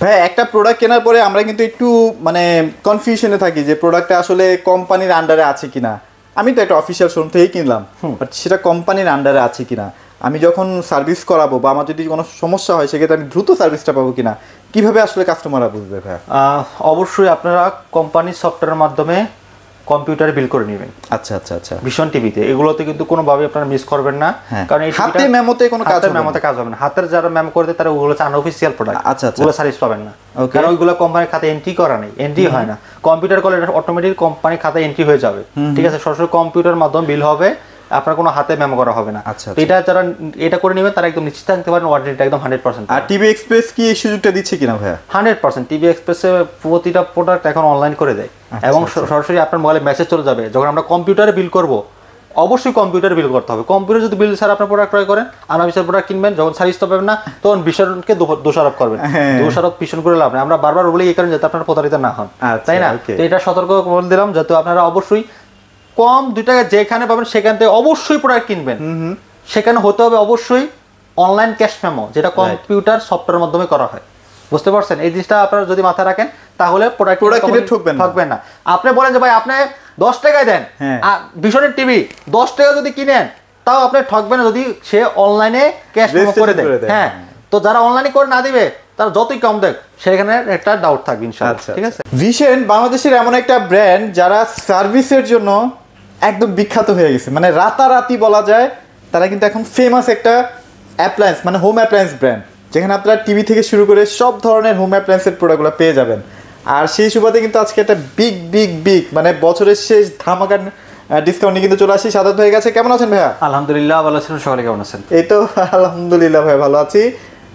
ভাই একটা প্রোডাক্ট কেনার পরে আমরা কিন্তু একটু মানে কনফিউশনে থাকি যে প্রোডাক্টটা আসলে কোম্পানির আন্ডারে আছে কিনা। আমি তো একটা অফিসিয়াল শোরুম থেকেই কিনলাম, বাট সেটা কোম্পানির আন্ডারে আছে কিনা, আমি যখন সার্ভিস করাবো বা আমার যদি কোনো সমস্যা হয় সেক্ষেত্রে আমি দ্রুত সার্ভিসটা পাবো কিনা, কিভাবে আসলে কাস্টমাররা বুঝবে ভাই? অবশ্যই আপনারা কোম্পানির সফটওয়্যারের মাধ্যমে কম্পিউটারে বিল করে নেবেন। আচ্ছা আচ্ছা আচ্ছা। ভিশন টিভিতে এগুলোতে কিন্তু কোনোভাবে আপনারা মিস করবেন না, কারণ এই হাতে মেমোতে কোনো কাজ হবে না। মেমোতে কাজ হবে না। হাতের যারা মেমো করে দেয় তারা ওগুলো হচ্ছে আনঅফিসিয়াল প্রোডাক্ট। আচ্ছা আচ্ছা, ওগুলো সার্ভিস পাবেন না, কারণ ওইগুলো কোম্পানির খাতে এন্ট্রি করা নেই, এন্ট্রি হয় না। কম্পিউটার করলে এটা অটোমেটিক কোম্পানির খাতে এন্ট্রি হয়ে যাবে, ঠিক আছে? সরাসরি কম্পিউটার মাধ্যমে বিল হবে, আপনার কোনো হাতে মেমো করা হবে না। আচ্ছা, এটা যারা এটা করে নেবেন তারা একদম নিশ্চিত থাকতে পারেন ওয়ারেন্টিটা একদম 100%। আর টিভি এক্সপ্রেস কি এই সুযোগটা দিচ্ছে কিনা ভাইয়া? 100% টিভি এক্সপ্রেসে প্রতিটা প্রোডাক্ট এখন অনলাইন করে দেয়, এবং সরাসরি আপনার মোবাইলে মেসেজ চলে যাবে। যখন আমরা কম্পিউটারে বিল করব, অবশ্যই কম্পিউটারে বিল করতে হবে। কম্পিউটার যদি বিল ছাড়া আপনার প্রোডাক্ট ক্রয় করেন, আনঅফিসিয়াল প্রোডাক্ট কিনবেন, যখন সার্ভিস পাবেন না তখন ভীষণকে দোষারোপ করবেন। দোষারোপ ভীষণ করে লাভ নেই। আমরা বারবার বলি এই কারণে যাতে আপনারা প্রতারিত না হন, তাই না? তো এটা সতর্ক বলে দিলাম, যাতে আপনারা অবশ্যই কম 2 টাকা যেখানে পাবেন সেখান থেকে অবশ্যই প্রোডাক্ট কিনবেন। সেখানে হতে হবে অবশ্যই অনলাইন ক্যাশ মেমো, যেটা কম্পিউটার সফটওয়্যারের মাধ্যমে করা হয়। বুঝতে পারছেন? এই জিনিসটা আপনারা যদি মাথায় রাখেন তাহলে প্রোডাক্ট কিনে ঠকবেন না। আপনি বলেন যে ভাই আপনি 10 টাকায় দেন, ভীষণের টিভি 10 টাকা যদি কিনেন তাও আপনি ঠকবেন না যদি সে অনলাইনে ক্যাশ মেমো করে দেয়। হ্যাঁ, তো যারা অনলাইনে করে না দিবে তারা যতই কম দেখ সেখানে একটা ডাউট থাকবে ইনশাআল্লাহ, ঠিক আছে? ভিশন বাংলাদেশের এমন একটা ব্র্যান্ড যারা সার্ভিসের জন্য একদম বিখ্যাত হয়ে গেছে, মানে রাতারাতি বলা যায়। তারা কিন্তু এখন ফেমাস একটা অ্যাপ্লায়েন্স মানে হোম অ্যাপ্লায়েন্স ব্র্যান্ড, যেখানে আপনারা টিভি থেকে শুরু করে সব ধরনের হোম অ্যাপ্লায়েন্সের প্রোডাক্টগুলো পেয়ে যাবেন। আর সেই সুবাদে কিন্তু আজকে একটা বিগ মানে বছরের শেষ ধামাকার ডিসকাউন্টে কিন্তু চলে আসি। সাদাত হয়ে গেছে, কেমন আছেন ভাইয়া? আলহামদুলিল্লাহ ভালো আছেন, সকালে কেমন আছেন? এই তো আলহামদুলিল্লাহ ভাই ভালো আছি।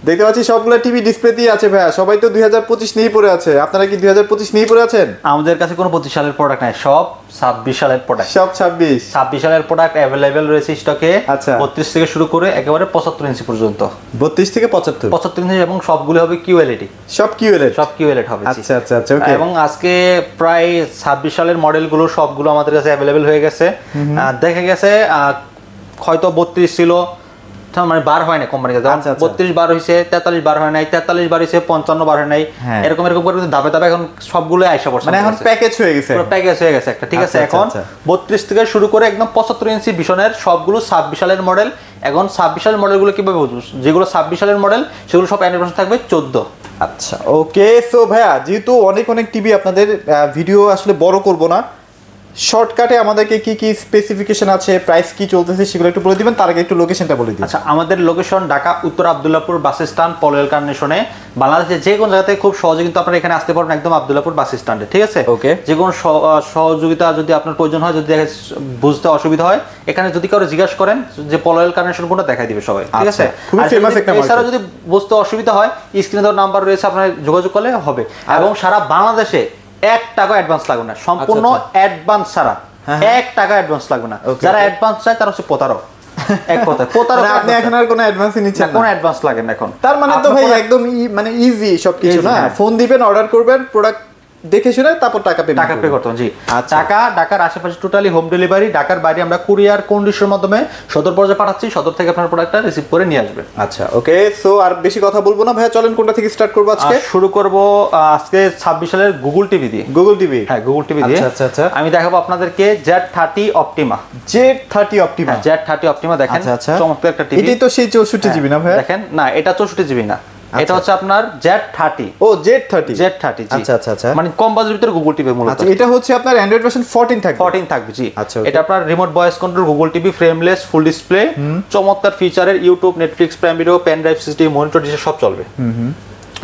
দেখতে পাচ্ছি সবগুলো টিভি ডিসপ্লেতেই আছে ভাইয়া, সবাই তো 2025 নিয়েই পড়ে আছে। আপনারা কি 2025 নিয়েই পড়ে আছেন? আমাদের কাছে কোনো 25 সালের প্রোডাক্ট নাই, সব 26 সালের প্রোডাক্ট। সব 26 সালের প্রোডাক্ট অ্যাভেলেবেল রয়েছে স্টকে। আচ্ছা, 32 থেকে শুরু করে একেবারে 75 ইঞ্চি পর্যন্ত। 32 থেকে 75 ইঞ্চি, এবং সবগুলো হবে কিউএলইডি। সব কিউএলইড হবে। আচ্ছা আচ্ছা আচ্ছা, ওকে। এবং আজকে প্রায় 26 সালের মডেলগুলো সবগুলো আমাদের কাছে অ্যাভেলেবেল হয়ে গেছে। দেখা গেছে হয়তো 32 ছিল, মানে বার হয় না কোম্পানির কাছে। 32 বার হয়েছে, 43 বার হয় নাই, 43 বার হয়েছে, 55 বার হয় নাই, এরকম করে ধাপে ধাপে এখন সবগুলো আইসা পড়ছে, মানে এখন প্যাকেজ হয়ে গেছে, পুরো প্যাকেজ হয়ে গেছে একটা, ঠিক আছে? এখন 32 থেকে শুরু করে একদম 75 ইঞ্চি ভিশনের সবগুলো 26 সালের মডেল। এখন 26 সালের মডেলগুলো কিভাবে বুঝবো? যেগুলো 26 সালের মডেল সেগুলো সব অ্যানিভার্সারি থাকবে 14। আচ্ছা, ওকে। সো ভাইয়া, যেহেতু অনেক টিভি আপনাদের ভিডিও আসলে বড় করব না, শর্টকাটে আমাদেরকে কি কি স্পেসিফিকেশন আছে, প্রাইস কি চলতেছে সেগুলো একটু বলে দিবেন। তার আগে একটু লোকেশনটা বলে দিন। আচ্ছা, আমাদের লোকেশন ঢাকা উত্তর আব্দুল্লাহপুর বাস স্ট্যান্ড, পলওয়েল কানেকশনে। বাংলাদেশে যে কোনো জায়গাতে খুব সহজে কিন্তু আপনারা এখানে আসতে পারবেন, একদম আব্দুল্লাহপুর বাস স্ট্যান্ডে, ঠিক আছে? ওকে। যে কোনো সহযোগিতা যদি আপনার প্রয়োজন হয়, যদি বুঝতে অসুবিধা হয়, এখানে যদি কারো জিজ্ঞাসা করেন যে পলওয়েল কানেকশন কোনটা, দেখাই দিবে সবাই, ঠিক আছে? এছাড়া যদি বুঝতে অসুবিধা হয়, স্ক্রিনে দেওয়ার নাম্বার রয়েছে, আপনার যোগাযোগ করলে হবে। এবং সারা বাংলাদেশে 1 টাকা অ্যাডভান্স লাগবে না, সম্পূর্ণ অ্যাডভান্স ছাড়া 1 টাকা অ্যাডভান্স লাগবে না। যারা অ্যাডভান্স চায় তারা হচ্ছে প্রতারক। এক কথা প্রতারক। আপনি এখন আর কোনো অ্যাডভান্সই নিচ্ছেন না? কোনো অ্যাডভান্স লাগে না এখন। তার মানে তো ভাই একদম মানে ইজি সবকিছু না? ফোন দিবেন, অর্ডার করবেন, প্রোডাক্ট দেখে শুনে তারপর টাকা পে করতে হবে। জি, টাকা ঢাকার আশেপাশে টোটালি হোম ডেলিভারি। ঢাকার বাইরে আমরা কুরিয়ার কন্ডিশনের মাধ্যমে সদর পর্যায়ে পাঠাচ্ছি, সদর থেকে আপনার প্রোডাক্টটা রিসিভ করে নিয়ে আসবে। আচ্ছা, ওকে। সো আর বেশি কথা বলবো না ভাইয়া, চলেন কোনটা থেকে স্টার্ট করব আজকে? শুরু করব আজকে 26 সালের গুগল টিভি দিয়ে। Google TV? হ্যাঁ, গুগল টিভি দিয়ে। আচ্ছা আচ্ছা, আমি দেখাবো আপনাদেরকে Z30 Optima. Z30 Optima? Z30 Optima দেখেন, চমৎকার একটা টিভি। এটাই তো সেই 64 জিবি না ভাইয়া? দেখেন না, এটা 64 জিবি না, এটা হচ্ছে আপনার Z30। ও, Z30। আচ্ছা আচ্ছা আচ্ছা, মানে কম বাজেটের ভিতরে গুগল টিভি মূলত। আচ্ছা, এটা হচ্ছে আপনার অ্যান্ড্রয়েড ভার্সন 14 থাকবে? 14 থাকবে, জি। আচ্ছা, এটা আপনার remote voice control Google TV, frameless, full display, চমৎকার ফিচারের YouTube, Netflix, prime video, pen drive, CCTV, monitor, dish সব চলবে।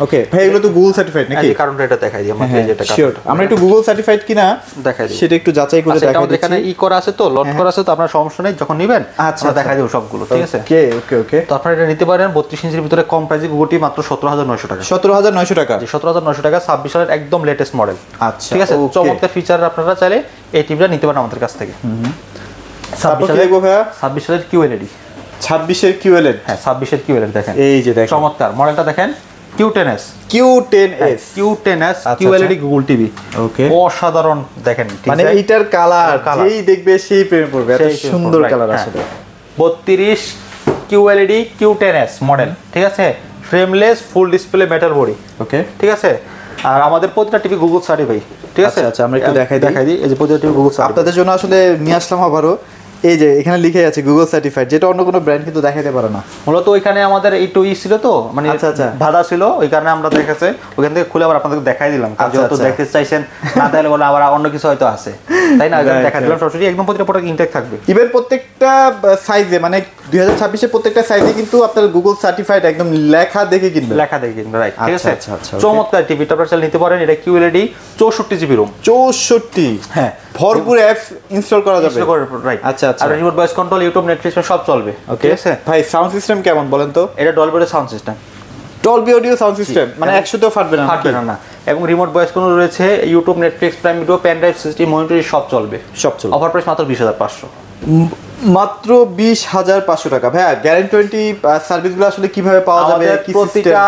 ওকে ভাই, এগুলো তো গুগল সার্টিফাইড নাকি? এই কারণটা এটা দেখাই দিই আমাদের, যেটা শিওর আমরা একটু গুগল সার্টিফাইড কিনা দেখাই দিই, সেটা একটু যাচাই করে দেখাই দিই। এখানে ই করা আছে তো, লোড করা আছে তো, আপনার সমস্যা নেই, যখন নেবেন আমরা দেখাই দেব সবগুলো, ঠিক আছে? ওকে ওকে ওকে। তো আপনারা এটা নিতে পারেন 32 ইঞ্চির ভিতরে কম প্রাইসে গুগল টিভি মাত্র 17900 টাকা। 17900 টাকা? জি, 17900 টাকা, 26 সালের একদম লেটেস্ট মডেল। আচ্ছা, ঠিক আছে? চমৎকার ফিচার, আপনারা চাইলে এই টিভিটা নিতে পারেন আমাদের কাছ থেকে। 26 সালের কিউএলইডি। 26 এর কিউএলইডি? হ্যাঁ, 26 এর কিউএলইডি দেখেন, এই যে দেখেন চমৎকার মডেলটা দেখেন, Q10s QLED গুগল টিভি। ওকে, অসাধারণ দেখেন, মানে এইটার কালার যেই দেখবে সেই প্রেমে পড়বে, এত সুন্দর কালার আসলে। 32 QLED Q10s মডেল, ঠিক আছে? Frameless full display metal body, okay ঠিক আছে। আর আমাদের প্রতিটা টিভি গুগল সার্টিফাই, ঠিক আছে। আচ্ছা আমরা একটু দেখাই দিই, এই যে প্রতিটা টিভি গুগল সার্টিফাই। আপনাদের জন্য আসলে নিয়ে আসলাম আবারও, এই যে এখানে লিখে আছে গুগল সার্টিফাইড, যেটা অন্য কোনো ব্র্যান্ড কিন্তু দেখাইতে পারে না। মূলত ওইখানে আমাদের একটু ছিল তো, মানে ধাঁধা ছিল, ওই কারণে আমরা দেখেছে ওইখান থেকে খুলে আবার আপনাদেরকে দেখাই দিলাম, যেহেতু দেখতে চাইছেন, না তাহলে বলে আবার অন্য কিছু হয়তো আছে, তাই না? দেখা দিলাম সরাসরি, একদম প্রতিটা প্রোডাক্ট ইনটেক থাকবে। ইভেন প্রত্যেকটা সাইজে, মানে 2026 এর প্রত্যেকটা সাইজে কিন্তু আপনার গুগল সার্টিফাইড একদম লেখা দেখে কিনবেন, রাইট, ঠিক আছে। চমৎকার টিভিটা আপনারা নিতে পারেন, এটা কিউএলইডি 64 জিবি রুম, 64, হ্যাঁ, ভরপুর অ্যাপস ইনস্টল করা যাবে, রাইট। আচ্ছা আচ্ছা, আর remote voice control, YouTube, Netflix সব চলবে, ওকে। ভাই সাউন্ড সিস্টেম কেমন বলেন তো? এটা Dolby audio sound system, Dolby audio sound system, মানে 100 তেও ফাটবে না, না। এবং রিমোট ভয়েস কন্ট্রোল রয়েছে, YouTube, Netflix, prime video, pen drive system, monitoring সব চলবে, সব চলবে। অফার প্রাইস মাত্র 20,500, মাত্র 20,500 টাকা। ভাই গ্যারান্টি ওয়ারেন্টি সার্ভিসগুলো আসলে কিভাবে পাওয়া যাবে? কি প্রতিটা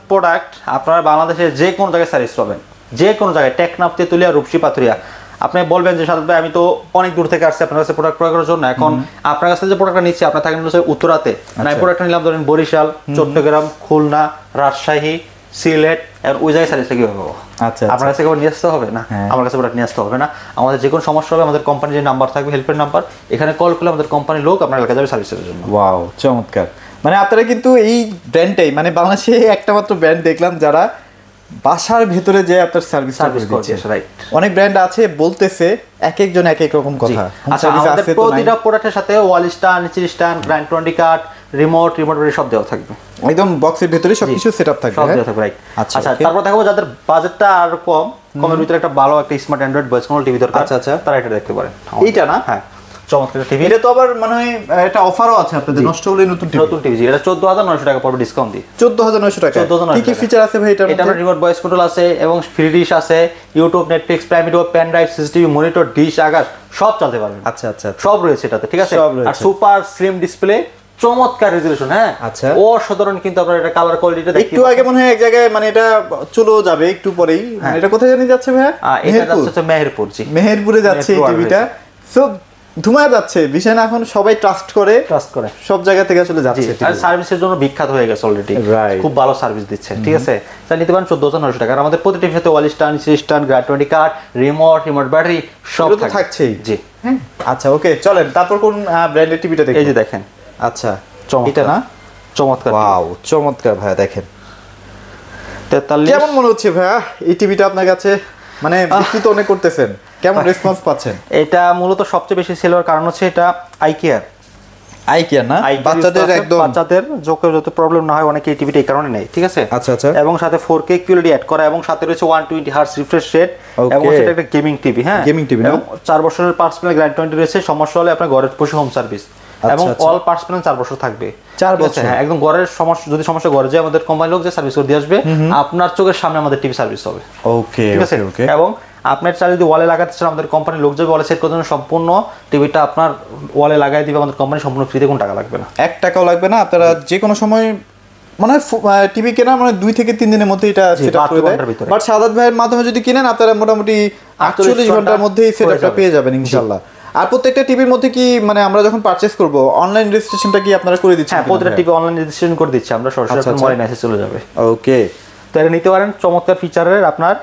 প্রোডাক্ট আপনারা বাংলাদেশের যে কোনো জায়গায় সার্ভিস পাবেন, যে কোনো জায়গায়, টেকনাফ, তেতুলিয়া, রূপসী, পাথুরিয়া। আপনি বলবেন যে সাদ ভাই আমি তো অনেক দূর থেকে আসছি আপনার কাছে প্রোডাক্ট ক্রয় করার জন্য, এখন আপনার কাছে যে প্রোডাক্টটা নিচ্ছি, আপনার থাকেন উত্তরাতে, না প্রোডাক্টটা নিলাম ধরেন বরিশাল, চট্টগ্রাম, খুলনা, রাজশাহী, সিলেট, আর ওই জায়গায় সার্ভিসটা কীভাবে পাবো? আচ্ছা, আপনার কাছে কেবল নিয়ে আসতে হবে না, আমার কাছে প্রোডাক্ট নিয়ে আসতে হবে না। আমাদের যে কোনো সমস্যা হবে, আমাদের কোম্পানির যে নাম্বার থাকবে, হেল্পের নাম্বার, এখানে কল করলে আমাদের কোম্পানির লোক আপনার এলাকায় যাবে সার্ভিসের জন্য। ওয়াও, চমৎকার। মানে আপনারা কিন্তু এই ব্র্যান্ডটাই, মানে বাংলাদেশে একটা মাত্র ব্র্যান্ড দেখলাম যারা বাসার ভেতরে যে আপনার সার্ভিস করছে, রাইট। অনেক ব্র্যান্ড আছে বলতেছে এক একজন এক এক রকম কথা। আচ্ছা, আমাদের প্রতিটা প্রোডাক্টের সাথে ওয়াল স্ট্যান্ড, নিচের স্ট্যান্ড, গ্রাইন্ড টোয়েন্টি কাট, রিমোট সব দেওয়া থাকবে, একদম বক্সের ভিতরে সবকিছু সেটআপ থাকবে, সব দেওয়া থাকবে, রাইট। আচ্ছা, তারপর দেখাবো যাদের বাজেটটা আর কমের ভিতরে একটা ভালো একটা smart Android voice control TV দরকার, আচ্ছা, তারা এটা দেখতে পারেন। এইটা না? হ্যাঁ, চমৎকার টিভি। এটা তো আবার মানে এটা অফারও আছে আপনাদের, নষ্ট হলে নতুন টিভি। এটা 14,900 টাকা পড়বে ডিসকাউন্ট দিয়ে, 14,900 টাকা। কি কি ফিচার আছে ভাই এটার মধ্যে? এটা রিমোট ভয়েস কন্ট্রোল আছে এবং ফ্রি ডিশ আছে, YouTube, Netflix, prime video, pen drive, CCTV, monitor, dish, আগার সব চলতে পারবে। আচ্ছা আচ্ছা, সব রয়েছে এটাতে, ঠিক আছে। আর সুপার স্লিম ডিসপ্লে, চমৎকার রেজোলিউশন, হ্যাঁ, আচ্ছা, অসাধারণ। কিন্তু আপনারা এটা কালার কোয়ালিটিটা একটু আগে মনে হয় এক জায়গায় মানে এটা চলেও যাবে একটু পরেই, এটা কোথায় জানি যাচ্ছে ভাই? এটা যাচ্ছে মেহেরপুর, জি, মেহেরপুরে যাচ্ছে এই টিভিটা। সো ধুমায় যাচ্ছে, বিষয় না, এখন সবাই ট্রাস্ট করে সব জায়গা থেকে আসলে যাচ্ছে, আর সার্ভিসের জন্য বিখ্যাত হয়ে গেছে অলরেডি, খুব ভালো সার্ভিস দিচ্ছে, ঠিক আছে। তাই নিতে পারেন 14,900 টাকা। আর আমাদের প্রতিটি সাথে ওয়াল স্ট্যান্ড, স্ট্যান্ড, গ্রাইন্ড টোয়েন্টি কাট, রিমোট ব্যাটারি সব তো থাকছেই, জি। হ্যাঁ, আচ্ছা, ওকে, চলেন তারপর কোন ব্র্যান্ডের টিভিটা দেখি। এই যে দেখেন, আচ্ছা, এটা না, চমৎকার, ওয়াও, চমৎকার ভাইয়া। দেখেন 43, কেমন মনে হচ্ছে ভাইয়া এই টিভিটা আপনার কাছে? মানে বিক্রি তো অনেক করতেছেন, কেমন রেসপন্স পাচ্ছেন? এটা মূলত সবচেয়ে বেশি সেল হওয়ার কারণ হচ্ছে এটা আইকেয়ার, না, বাচ্চাদের একদম, বাচ্চাদের যত প্রবলেম না হয়, অনেকে এই টিভিটা এই কারণে নেয়, ঠিক আছে। আচ্ছা আচ্ছা, এবং সাথে 4K QLED অ্যাড করা, এবং সাথে রয়েছে 120 হার্টজ রিফ্রেশ রেট, এবং সেটা একটা গেমিং টিভি, হ্যাঁ, গেমিং টিভি। এবং 4 বছরের পার্টস প্ল্যান গ্যারান্টি ওয়ারেন্টি রয়েছে, সমস্যা হলে আপনার ঘরের বসে হোম সার্ভিস, এবং অল পার্টস প্ল্যান 4 বছর থাকবে, 4 বছর, হ্যাঁ, একদম ঘরের সমস্যা, যদি সমস্যা ঘরে যায় আমাদের কোম্পানির লোক যে সার্ভিস করে দিয়ে আসবে, আপনার চোখের সামনে আমাদের টিভি সার্ভিস হবে, ওকে, ঠিক আছে। এবং আপনার চাল যদি ওয়ালে লাগাতে চান, আমাদের কোম্পানির লোক যাবে, ওয়ালে সেট করার জন্য সম্পূর্ণ টিভিটা আপনার ওয়ালে লাগাই দিবে আমাদের কোম্পানি, সম্পূর্ণ ফ্রিতে, কোনো টাকা লাগবে না, 1 টাকাও লাগবে না। আপনারা যে কোনো সময় মানে টিভি কেনা মানে 2 থেকে 3 দিনের মধ্যে এটা সেটআপ করে দেয়। বাট সাদাত ভাইয়ের মাধ্যমে যদি কিনেন আপনারা মোটামুটি 48 ঘন্টার মধ্যেই সেটআপটা পেয়ে যাবেন ইনশাআল্লাহ। আর প্রত্যেকটা টিভির মধ্যে কি মানে আমরা যখন পারচেজ করব অনলাইন রেজিস্ট্রেশনটা কি আপনারা করে দিচ্ছেন? হ্যাঁ, প্রত্যেকটা টিভি অনলাইন রেজিস্ট্রেশন করে দিচ্ছি আমরা, সরাসরি আপনার মোবাইলে মেসেজ চলে যাবে, ওকে। তো এটা নিতে পারেন, চমৎকার ফিচারের। আপনার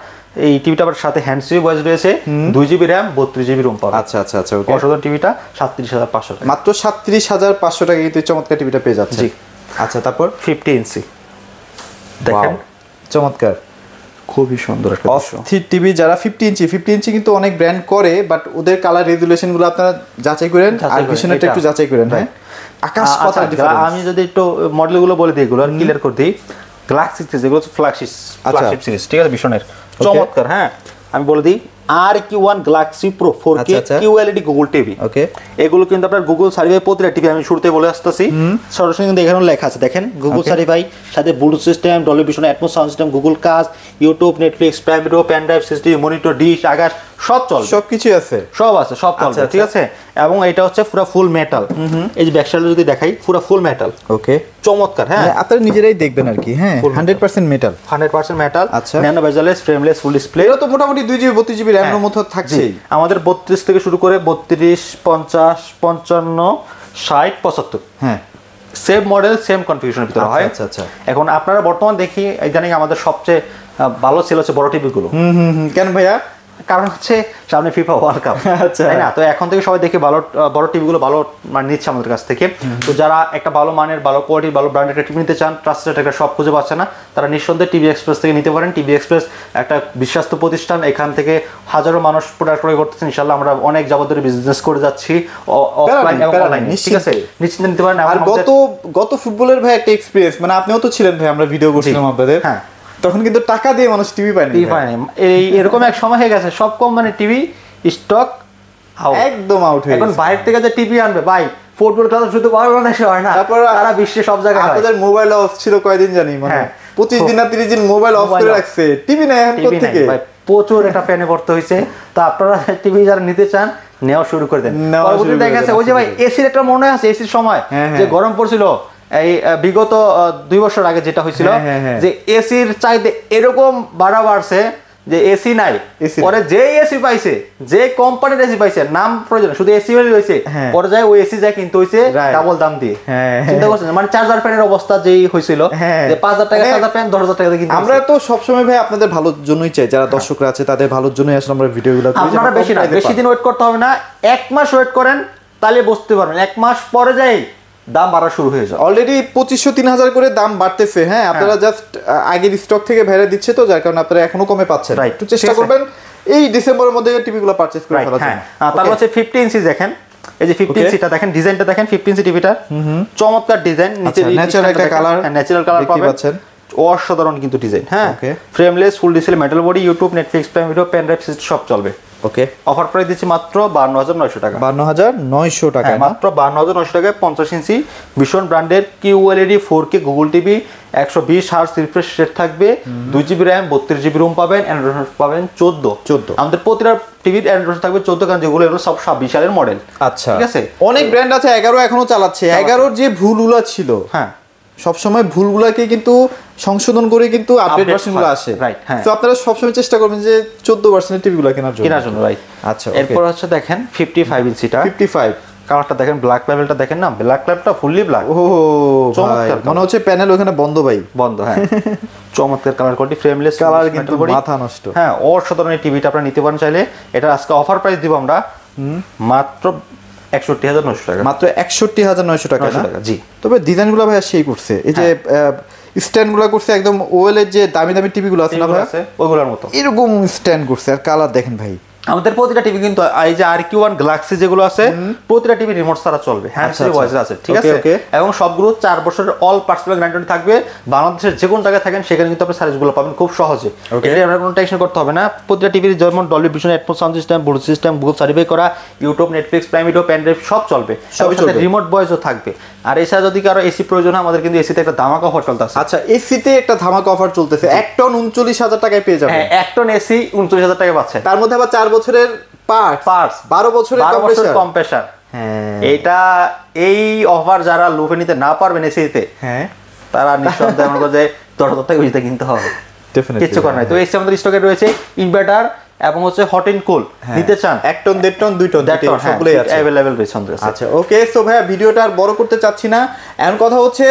এই টিভিটা আবার সাথে হ্যান্ডস ফ্রি ভয়েস রয়েছে, 2 জিবি র্যাম, 32 জিবি রুম পাবেন। আচ্ছা আচ্ছা আচ্ছা, ওকে। অসাধারণ টিভিটা 37,500 টাকা, মাত্র 37,500 টাকা কিন্তু চমৎকার টিভিটা পেয়ে যাচ্ছে, জি। আচ্ছা, তারপর 50 ইঞ্চি দেখেন, চমৎকার, খুবই সুন্দর একটা অস্থির টিভি। যারা 50 ইঞ্চি কিন্তু অনেক ব্র্যান্ড করে, বাট ওদের কালার রেজুলেশন গুলো আপনারা যাচাই করেন, আর ভিশনটা একটু যাচাই করেন, হ্যাঁ, আকাশ পাতাল ডিফারেন্স। আমি যদি একটু মডেলগুলো বলে দিই, এগুলো আর ক্লিয়ার করে দিই। গ্যালাক্সি সিরিজ, এগুলো ফ্ল্যাগশিপ সিরিজ, ঠিক আছে, ভিশনের চমৎকার, হ্যাঁ। আমি বলে দিই RQ1 Galaxy pro 4K QLED Google TV, okay. এগুলো কিন্তু আপনার গুগল সার্টিফাই, প্রতিটা টিভি আমি শুরুতে বলে আসতেছি, সরাসরি কিন্তু এখানে লেখা আছে, দেখেন, গুগল সার্টিফাই, সাথে Bluetooth system, Dolby Vision, Atmos sound system, Google Cast, YouTube, Netflix, prime video, pen drive, CCTV, monitor, dish, আগার সব চলবে, সবকিছু আছে, সব আছে, সব চলবে, ঠিক আছে। এবং এটা হচ্ছে পুরো ফুল মেটাল, এই যে ব্যাকসাইডে যদি দেখাই, পুরো ফুল মেটাল, ওকে, চমৎকার, হ্যাঁ, আপনারা নিজেরাই দেখবেন আর কি, হ্যাঁ, 100% metal, 100% metal, nano বেজেলেস, frameless, full display. এটা তো মোটামুটি 2 জিবি 32 জিবি র্যামের মতো থাকছে। আমাদের 32 থেকে শুরু করে 32, 50, 55, 60, 75, হ্যাঁ, সেম মডেল সেম কনফিগারেশনের ভিতরে হয়। আচ্ছা আচ্ছা। এখন আপনারা বর্তমান দেখি ইদানিং আমাদের সবচেয়ে ভালো সেল হচ্ছে বড় টিভি গুলো। কেন ভাইয়া? কারণ হচ্ছে সামনে ফিফা ওয়ার্ল্ড কাপ, আচ্ছা, তাই না? তো এখন থেকে সবাই দেখে ভালো বড় টিভিগুলো ভালো মানে নিচ্ছে আমাদের কাছ থেকে। তো যারা একটা ভালো মানের ভালো কোয়ালিটির ভালো ব্র্যান্ডের একটা টিভি নিতে চান, ট্রাস্টেড একটা শপ খুঁজে পাচ্ছে না, তারা নিঃসন্দেহে টিভি এক্সপ্রেস থেকে নিতে পারেন। টিভি এক্সপ্রেস একটা বিশ্বস্ত প্রতিষ্ঠান, এখান থেকে হাজারো মানুষ প্রোডাক্ট ক্রয় করতেছেন। ইনশাআল্লাহ আমরা অনেক যাবত ধরে বিজনেস করে যাচ্ছি অফলাইন এবং অনলাইন, ঠিক আছে? নিশ্চিন্তে নিতে পারেন। আর গত ফুটবলের ভাই একটা এক্সপেরিয়েন্স, মানে আপনিও তো ছিলেন ভাই, আমরা ভিডিও করছিলাম আপনাদের, হ্যাঁ, তখন কিন্তু টাকা দিয়ে মানুষ টিভি পায়নি। এরকম এক সময় হয়ে গেছে সব কোম্পানির টিভি স্টক একদম আউট হয়ে এখন গেছে। বাইরে থেকে যে টিভি আনবে ভাই, ফুটবল খেলা শুধু বাংলাদেশে হয় না, তারপর সারা বিশ্বে সব জায়গায় হয়। আপনাদের মোবাইল অফ ছিল কয়দিন জানি, মানে হ্যাঁ। 25 দিন না 30 দিন মোবাইল অফ করে রাখছে, টিভি নাই এখন টিভি নাই থেকে। ভাই, প্রচুর একটা ফ্যানে পড়তে হয়েছে। তো আপনারা টিভি যারা নিতে চান নেওয়া শুরু করে দেন। পরবর্তীতে দেখা গেছে ওই যে ভাই এসির একটা মনে আছে, এসির সময় যে গরম পড়ছিল এই বিগত 2 বছর আগে যেটা হয়েছিল, যে এসির চাইতে এরকম বাড়ছে যে এসি নাই, পরে যে এসি পাইছে, যে কোম্পানির এসি পাইছে, নাম প্রয়োজন শুধু এসি হয়েছে, পরে যায় ওই এসি যায় কিন্তু হয়েছে ডাবল দাম দিয়ে। চিন্তা করছেন, মানে চার্জার ফ্যানের অবস্থা যেই হয়েছিল যে 5000 টাকা চার্জার ফ্যান 10000 টাকা দিয়ে। আমরা তো সবসময় ভাই আপনাদের ভালোর জন্যই চাই, যারা দর্শকরা আছে তাদের ভালোর জন্যই আসলে আমরা ভিডিওগুলো করি। আপনারা বেশি দিন ওয়েট করতে হবে না, 1 মাস ওয়েট করেন তাহলে বুঝতে পারবেন। 1 মাস পরে যাই দাম বাড়া শুরু হয়ে যায়। অলরেডি 2500-3000 করে দাম বাড়তেছে। হ্যাঁ, আপনারা জাস্ট আগের স্টক থেকে ভেড়ে দিচ্ছে, তো যার কারণে আপনারা এখনো কমে পাচ্ছেন। একটু চেষ্টা করবেন এই ডিসেম্বরের মধ্যে টিভিগুলো পারচেজ করে ফেলার জন্য। তারপর হচ্ছে 15 ইঞ্চি দেখেন, এই যে 15 ইঞ্চিটা দেখেন, ডিজাইনটা দেখেন 15 ইঞ্চি টিভিটা চমৎকার ডিজাইন, নিচে ন্যাচারাল একটা কালার, ন্যাচারাল কালার পাচ্ছেন, অসাধারণ কিন্তু ডিজাইন। হ্যাঁ, frameless, full display, metal body, YouTube, Netflix, prime video, pen drive সব চলবে। ওকে, অফার প্রাইস দিচ্ছি মাত্র 52900 টাকা। 52900 টাকা, মাত্র 52900 টাকায় 50 ইঞ্চি ভীষণ ব্র্যান্ডের QLED 4K Google TV, 120 hertz refresh rate থাকবে, 2GB র্যাম, 32GB রুম পাবেন, অ্যান্ড্রয়েড পাবেন 14। আমাদের প্রতিটা টিভির অ্যান্ড্রয়েড থাকবে 14, কারণ যেগুলো এগুলো সব 26 সালের মডেল। আচ্ছা, ঠিক আছে। অনেক ব্র্যান্ড আছে 11 এখনো চালাচ্ছে। 11 যে ভুলগুলো ছিল, হ্যাঁ, সবসময় ভুলগুলোকে কিন্তু সংশোধন করে কিন্তু আপডেট ভার্সনগুলো আসে। তো আপনারা সবসময় চেষ্টা করবেন যে 14 টিভিগুলো কেনার জন্য। রাইট। আচ্ছা, এরপর হচ্ছে দেখেন 55 ইঞ্চিটা, 55 কালারটা দেখেন, ব্ল্যাক লেভেলটা দেখেন না, ব্ল্যাক লেভেলটা ফুললি ব্ল্যাক। ও ভাই, মনে হচ্ছে প্যানেল ওখানে বন্ধ ভাই, বন্ধ। হ্যাঁ, চমৎকার কালার কোয়ালিটি, ফ্রেমলেস কালার, কিন্তু মাথা নষ্ট। হ্যাঁ, অসাধারণ এই টিভিটা আপনারা নিতে পারেন চাইলে। এটা আজকে অফার প্রাইস দিব আমরা মাত্র 61900 টাকা। মাত্র 61900 টাকা। জি। তবে ডিজাইনগুলো ভাই সেই করছে, এই যে স্ট্যান্ডগুলো করছে একদম ওএল এর যে দামি দামি টিভিগুলো আছে না ভাই, ওইগুলোর মতো এরকম স্ট্যান্ড করছে। আর কালার দেখেন ভাই, আমাদের প্রতিটা টিভি কিন্তু এই যে RQ1 গ্যালাক্সি যেগুলো আছে, প্রতিটা টিভি রিমোট ছাড়া চলবে, হ্যান্ডস ফ্রি ভয়েস আছে, ঠিক আছে। এবং সবগুলো 4 বছরের অল পার্টস গ্যারান্টি থাকবে। বাংলাদেশের যে কোনো জায়গায় থাকেন সেখানে কিন্তু আপনি সার্ভিসগুলো পাবেন খুব সহজে। এটা আমরা কোনো টেনশন করতে হবে না। প্রতিটা টিভির যেমন Dolby vision, headphone sound system, Bluetooth system, Google certify করা, YouTube, Netflix, prime video, pen drive সব চলবে, সবই চলবে, রিমোট ভয়েসও থাকবে। আর এছাড়া যদি কারো এসি প্রয়োজন হয়, আমাদের কিন্তু এসিতে একটা ধামাকা অফার চলতেছে। আচ্ছা, এসিতে একটা ধামাকা অফার চলতেছে, 1 টন 39000 টাকায় পেয়ে যাবেন। হ্যাঁ, 1 টন এসি 39000 টাকায় পাচ্ছেন। তার মধ্যে আবার 4 বছরের পার্টস, 12 বছরের কম্প্রেসার। হ্যাঁ, এটা এই অফার যারা লুফে নিতে না পারবেন এসিতে, হ্যাঁ, তারা নিঃসন্দেহে মনে করে যে 10,000 টাকা বেশি কিনতে হবে, কিছু করার নাই। তো এসি আমাদের স্টকে রয়েছে ইনভার্টার এবং হচ্ছে হট এন্ড কুল। নিতে চান 1 টন 1.5 টন 2 টন সবগুলোই আছে, अवेलेबल রয়েছে আমাদের কাছে। আচ্ছা, ওকে। সো ভাইয়া ভিডিওটা আর বড় করতে চাচ্ছি না। এখন কথা হচ্ছে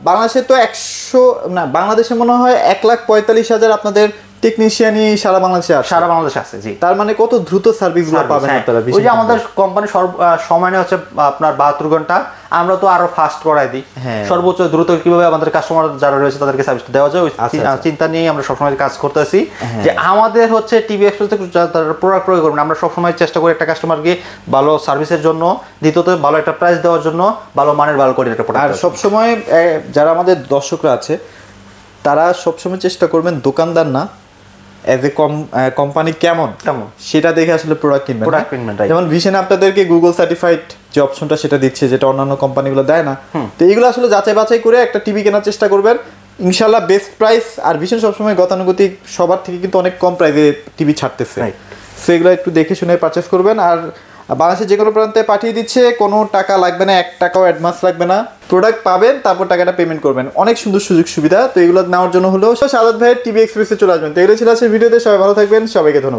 বাংলাদেশে তো 100 না, বাংলাদেশে মনে হয় 1,45,000 আপনাদের টেকনিশিয়ানই সারা বাংলাদেশে আছে। জি। তার মানে কত দ্রুত সার্ভিসগুলো পাবেন আপনারা। ওই যে আমাদের কোম্পানি সময় হচ্ছে আপনার 72 ঘন্টা, আমরা তো আরো ফাস্ট করাই দিই। সর্বোচ্চ দ্রুত কিভাবে আমাদের কাস্টমার যারা রয়েছে তাদেরকে সার্ভিসটা দেওয়া যায়, ওই চিন্তা নিয়ে আমরা সবসময় কাজ করতেছি। যে আমাদের হচ্ছে টিভি এক্সপ্রেস থেকে যারা প্রোডাক্ট ক্রয় করবেন, আমরা সবসময় চেষ্টা করি একটা কাস্টমারকে ভালো সার্ভিসের জন্য, দ্বিতীয়ত ভালো একটা প্রাইস দেওয়ার জন্য, ভালো মানের ভালো কোয়ালিটির একটা প্রোডাক্ট। আর সবসময় যারা আমাদের দর্শকরা আছে তারা সবসময় চেষ্টা করবেন দোকানদার না, এজ এ কোম্পানি কেমন সেটা দেখে আসলে প্রোডাক্ট কিনবেন। যেমন ভিশন আপনাদেরকে গুগল সার্টিফাইড যে অপশনটা সেটা দিচ্ছে, যেটা অন্যান্য কোম্পানিগুলো দেয় না। তো এইগুলো আসলে যাচাই বাছাই করে একটা টিভি কেনার চেষ্টা করবেন, ইনশাল্লাহ বেস্ট প্রাইস। আর ভিশন সবসময় গতানুগতিক সবার থেকে কিন্তু অনেক কম প্রাইসে টিভি ছাড়তেছে, সো এগুলো একটু দেখে শুনে পারচেস করবেন। আর বাংলাদেশের যে কোনো প্রান্তে পাঠিয়ে দিচ্ছে, কোনো টাকা লাগবে না, 1 টাকাও অ্যাডভান্স লাগবে না। প্রোডাক্ট পাবেন, তারপর টাকাটা পেমেন্ট করবেন। অনেক সুন্দর সুযোগ সুবিধা। তো এগুলো নেওয়ার জন্য হলো সাদাত ভাইয়ের টিভি এক্সপ্রেসে চলে আসবেন। তো এগুলো ছিল আজকের ভিডিওতে। সবাই ভালো থাকবেন, সবাইকে ধন্যবাদ।